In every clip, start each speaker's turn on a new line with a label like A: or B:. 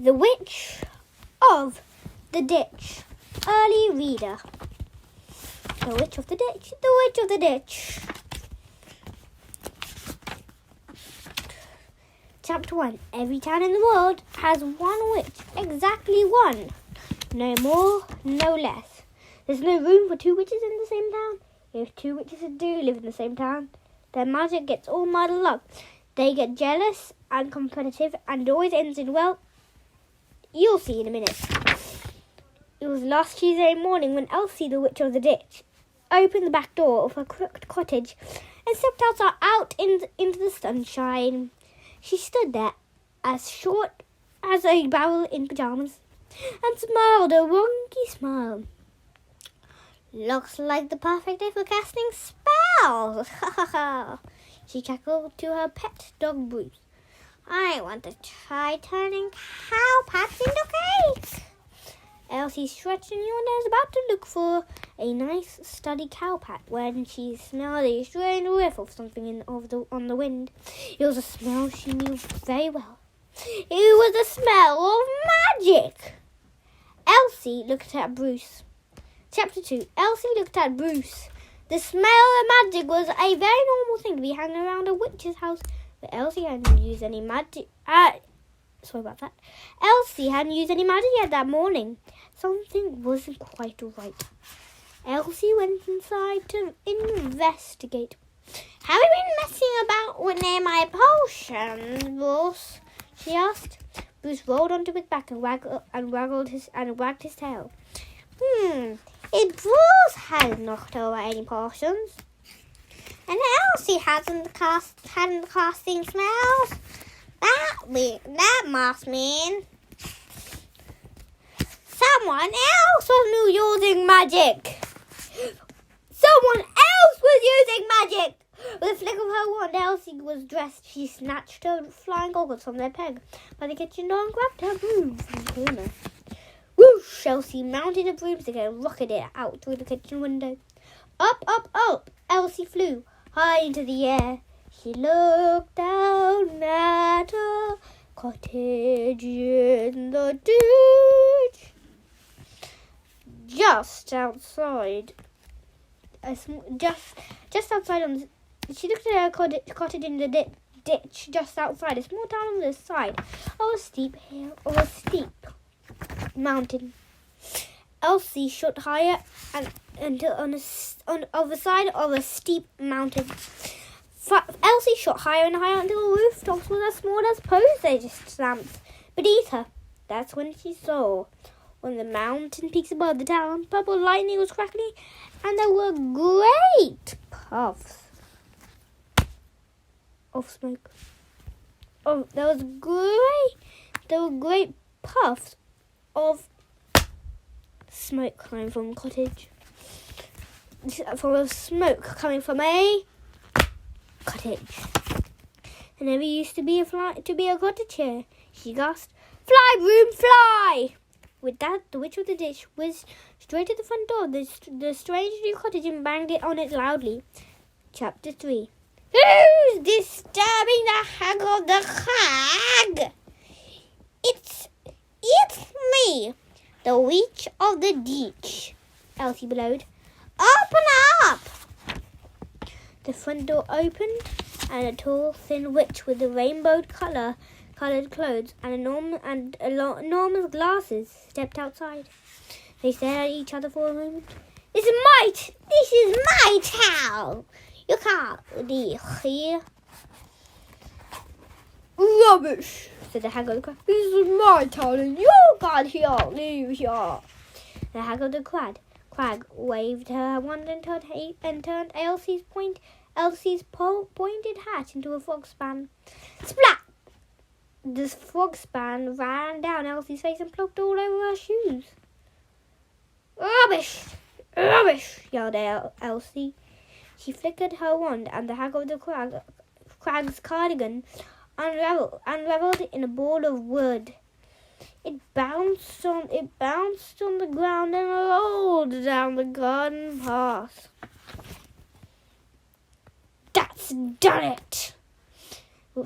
A: The Witch of the Ditch. Early reader. The Witch of the Ditch. The Witch of the Ditch. Chapter 1. Every town in the world has one witch. Exactly one. No more, no less. There's no room for two witches in the same town. If two witches do live in the same town, their magic gets all muddled up. They get jealous and competitive and it always ends in, well, you'll see in a minute. It was last Tuesday morning when Elsie, the Witch of the Ditch, opened the back door of her crooked cottage and stepped out into the sunshine. She stood there, as short as a barrel in pyjamas, and smiled a wonky smile. Looks like the perfect day for casting spells. She cackled to her pet dog Bruce. I want to try turning cowpats into cake. Elsie stretched and yawned and was about to look for a nice steady cowpat when she smelled a strange whiff of something on the wind. It was a smell she knew very well. It was the smell of magic. Elsie looked at Bruce. Chapter 2. Elsie looked at Bruce. The smell of magic was a very normal thing to be hanging around a witch's house, but Elsie hadn't used any magic. Elsie hadn't used any magic yet that morning. Something wasn't quite right. Elsie went inside to investigate. Have you been messing about near my potions, Bruce? She asked. Bruce rolled onto his back and wagged his tail. If Bruce has knocked over any potions, and Elsie hadn't casting smells, that must mean someone else was using magic. Someone else was using magic. With a flick of her wand, Elsie was dressed. She snatched her flying goggles from their peg by the kitchen door and grabbed her broom from the corner. Whoosh! Elsie mounted a broomstick and rocketed it out through the kitchen window. Up, up, up! Elsie flew high into the air. She looked down at her cottage in the ditch. Just outside. She looked at her cottage in the ditch just outside, a small town on the side of a steep hill or a steep mountain. Elsie shot higher until on the side of a steep mountain. Elsie shot higher and higher until the rooftops were as small as postage stamps beneath her. That's when she saw, on the mountain peaks above the town, purple lightning was crackling, and there were great puffs of smoke. There were great puffs of smoke coming from a cottage. From smoke coming from a cottage. There never used to be a cottage here, she gasped. Fly, broom, fly! With that, the Witch of the Ditch whizzed straight to the front door of the strange new cottage and banged on it loudly. Chapter 3. Who's disturbing the hug of the crag? It's me, the Witch of the Ditch, Elsie bellowed. Open up! The front door opened, and a tall, thin witch with a rainbow-coloured clothes and enormous glasses stepped outside. They stared at each other for a moment. This is my town. You can't leave here. Rubbish, said the hag of the crag. This is my town and you can't leave here. The hag of the crag waved her wand and turned Elsie's pointed hat into a frog span. Splat! The frog span ran down Elsie's face and plopped all over her shoes. Rubbish! Rubbish! Yelled Elsie. She flickered her wand, and the hag of the crag's cardigan unravelled in a ball of wood. It bounced on the ground and rolled down the garden path. That's done it!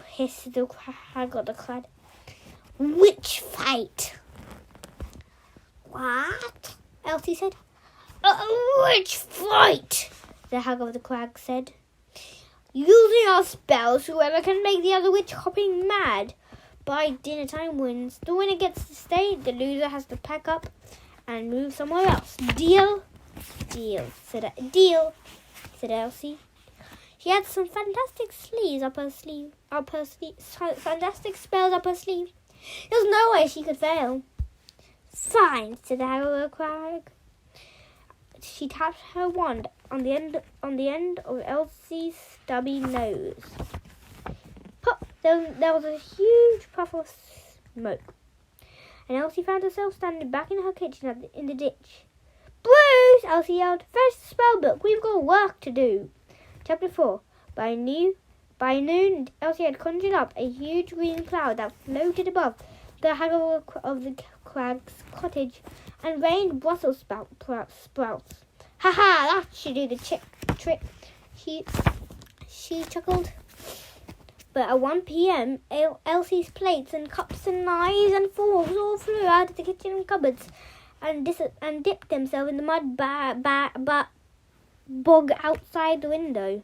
A: Hissed the hag of the crag. Witch fight. What? Elsie said. A witch fight, the Hag of the Crag said. Using our spells, whoever can make the other witch hopping mad by dinner time wins. The winner gets to stay, the loser has to pack up and move somewhere else. Deal? Deal, said Elsie. She had some fantastic fantastic spells up her sleeve. There was no way she could fail. Fine, said the Hag of the Crag. She tapped her wand on the end of Elsie's stubby nose. Pop! There was a huge puff of smoke, and Elsie found herself standing back in her kitchen in the ditch. Bruce! Elsie yelled. Fetch the spell book. We've got work to do. Chapter 4. By noon, Elsie had conjured up a huge green cloud that floated above the Hag of the Crag's cottage and rained Brussels sprouts. Ha ha! That should do the trick. She chuckled. But at 1 p.m., Elsie's plates and cups and knives and forks all flew out of the kitchen cupboards and dipped themselves in the mud bog outside the window.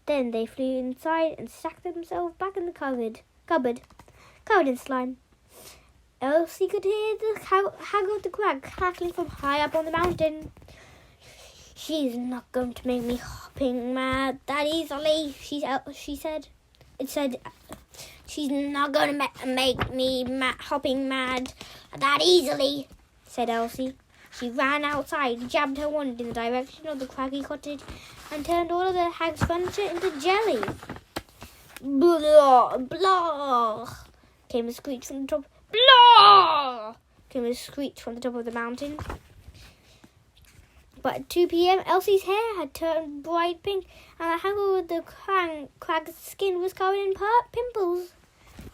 A: Then they flew inside and stacked themselves back in the cupboard, covered in slime. Elsie could hear the Hag of the Crag cackling from high up on the mountain. She's not going to make me hopping mad that easily, she said. It said, she's not going to make me hopping mad that easily, said Elsie. She ran outside, jabbed her wand in the direction of the Craggy cottage, and turned all of the Hag's furniture into jelly. Blah, blah, came a screech from the top. Blah! Came a screech from the top of the mountain. But at 2 p.m., Elsie's hair had turned bright pink, and the Hag of the Crag's skin was covered in pimples.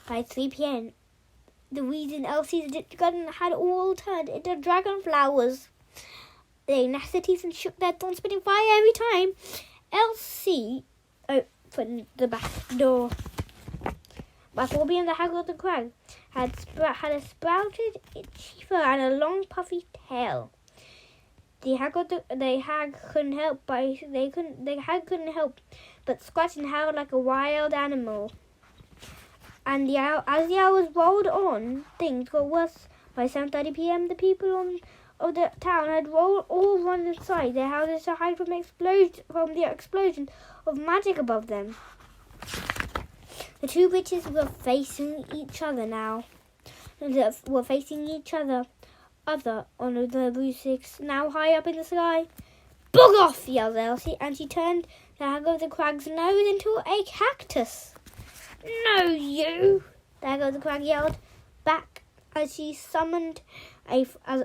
A: By 3 p.m., the weeds in Elsie's garden had all turned into dragon flowers. They gnashed their teeth and shook their thorns, spitting fire every time Elsie opened the back door. By 4 p.m., the Hag of the Crag had a sprouted itchy fur and a long puffy tail. The hag couldn't help but scratch and howl like a wild animal. And as the hours rolled on, things got worse. By 7:30 p.m., the people of the town had all run inside their houses to hide from the explosion of magic above them. The two witches were facing each other now. On the roofs, now high up in the sky. Bug off, yelled Elsie, and she turned the Hag of the Crag's nose into a cactus. No, you, the Hag of the Crag yelled back as she summoned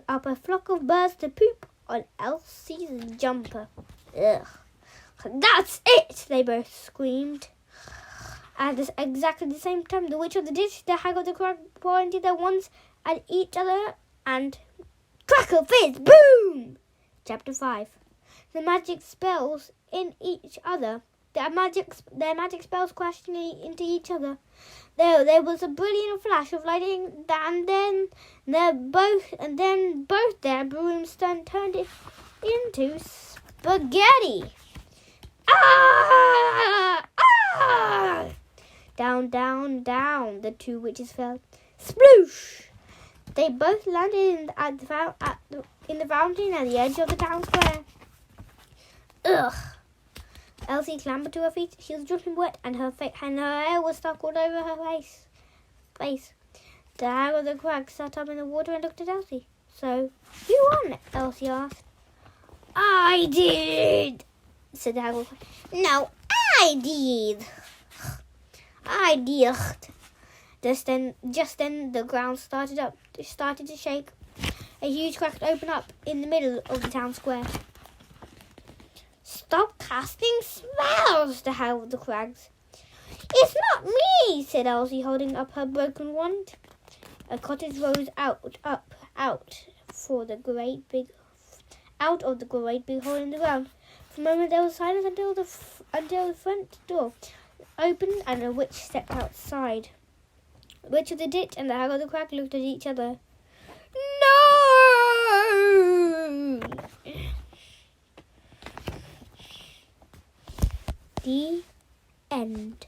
A: up a flock of birds to poop on Elsie's jumper. Ugh. That's it, they both screamed. At exactly the same time, the witch of the ditch, the Hag of the Crag, pointed their wands at each other and crackle, fizz, boom! Chapter 5. The magic spells in each other. Their magic spells crashed into each other. There was a brilliant flash of lightning, and then both their brooms turned it into spaghetti. Ah! Ah! Down, down, down, the two witches fell. Sploosh! They both landed in the fountain at the edge of the town square. Ugh! Elsie clambered to her feet. She was dripping wet, and her hair was stuck all over her face. The Hag of the Crag sat up in the water and looked at Elsie. So, who won? Elsie asked. I did, said the Hag of the Crag. No, I did. I did. Just then, the ground started to shake. A huge crack opened up in the middle of the town square. Stop casting spells, the Hag of the Crags. It's not me, said Elsie, holding up her broken wand. A cottage rose out of the great big hole in the ground. For a moment there was silence until the front door opened and a witch stepped outside. The witch of the ditch and the hag of the crag looked at each other. No! The end.